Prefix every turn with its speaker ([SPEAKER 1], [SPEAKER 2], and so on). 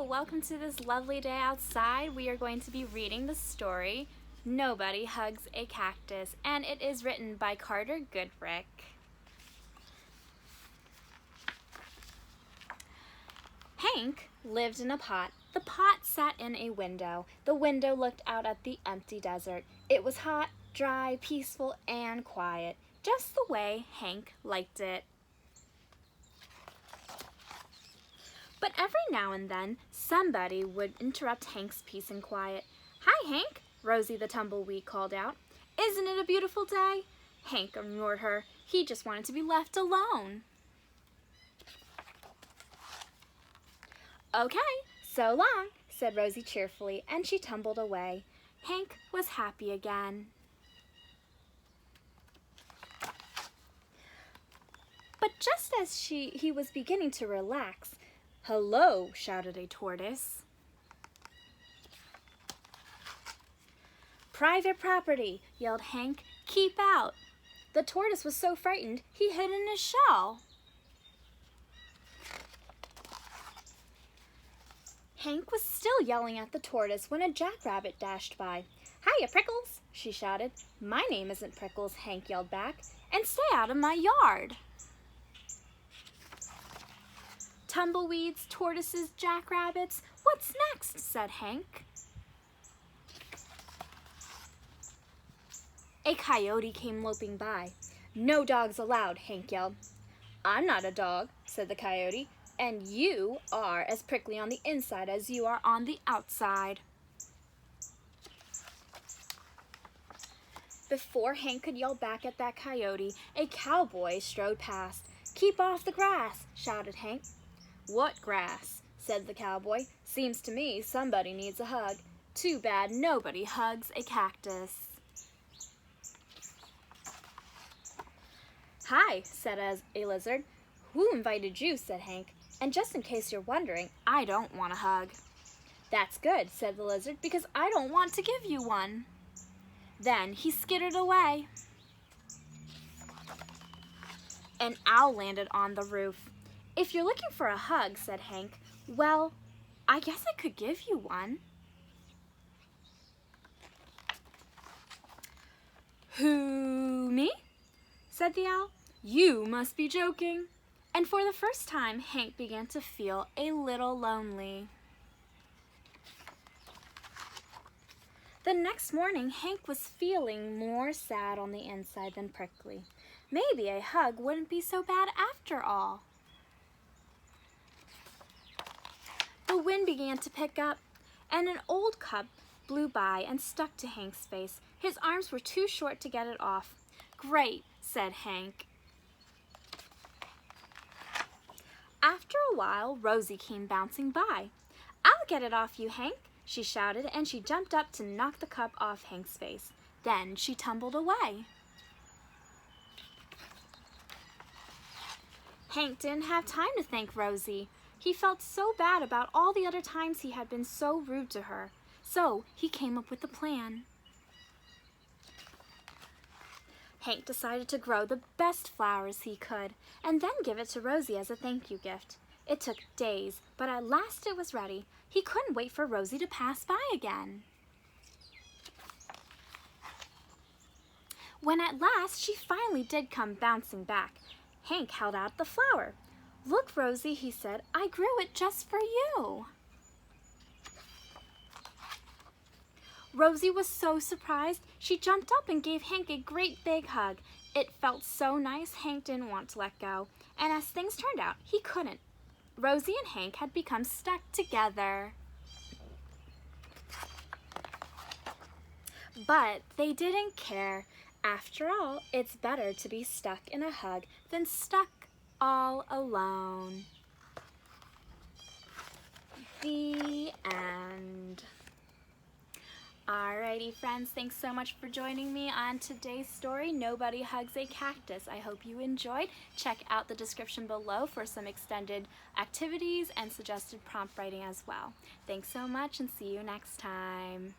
[SPEAKER 1] welcome to this lovely day outside. We are going to be reading the story, Nobody Hugs a Cactus, and it is written by Carter Goodrick. Hank lived in a pot. The pot sat in a window. The window looked out at the empty desert. It was hot, dry, peaceful, and quiet, just the way Hank liked it. But every now and then, somebody would interrupt Hank's peace and quiet. "Hi, Hank," Rosie the tumbleweed called out. "Isn't it a beautiful day?" Hank ignored her. He just wanted to be left alone. "Okay, so long," said Rosie cheerfully, and she tumbled away. Hank was happy again. But just as he was beginning to relax, "Hello," shouted a tortoise. "Private property," yelled Hank. "Keep out." The tortoise was so frightened, he hid in his shell. Hank was still yelling at the tortoise when a jackrabbit dashed by. "Hiya, Prickles," she shouted. "My name isn't Prickles," Hank yelled back, "and stay out of my yard." "Tumbleweeds, tortoises, jackrabbits, what's next?" said Hank. A coyote came loping by. "No dogs allowed," Hank yelled. "I'm not a dog," said the coyote, "and you are as prickly on the inside as you are on the outside." Before Hank could yell back at that coyote, a cowboy strode past. "Keep off the grass," shouted Hank. "What grass?" said the cowboy. "Seems to me somebody needs a hug. Too bad nobody hugs a cactus." "Hi," said a lizard. "Who invited you?" said Hank. "And just in case you're wondering, I don't want a hug." "That's good," said the lizard, "because I don't want to give you one." Then he skittered away. An owl landed on the roof. "If you're looking for a hug," said Hank, "well, I guess I could give you one." "Who, me?" said the owl. "You must be joking." And for the first time, Hank began to feel a little lonely. The next morning, Hank was feeling more sad on the inside than prickly. Maybe a hug wouldn't be so bad after all. The wind began to pick up, and an old cup blew by and stuck to Hank's face. His arms were too short to get it off. "Great," said Hank. After a while, Rosie came bouncing by. "I'll get it off you, Hank," she shouted, and she jumped up to knock the cup off Hank's face. Then she tumbled away. Hank didn't have time to thank Rosie. He felt so bad about all the other times he had been so rude to her. So he came up with a plan. Hank decided to grow the best flowers he could, and then give it to Rosie as a thank you gift. It took days, but at last it was ready. He couldn't wait for Rosie to pass by again. When at last she finally did come bouncing back, Hank held out the flower. "Look, Rosie," he said, "I grew it just for you." Rosie was so surprised, she jumped up and gave Hank a great big hug. It felt so nice, Hank didn't want to let go. And as things turned out, he couldn't. Rosie and Hank had become stuck together. But they didn't care. After all, it's better to be stuck in a hug than stuck all alone. The end. Alrighty, friends, thanks so much for joining me on today's story, Nobody Hugs a Cactus. I hope you enjoyed. Check out the description below for some extended activities and suggested prompt writing as well. Thanks so much, and see you next time.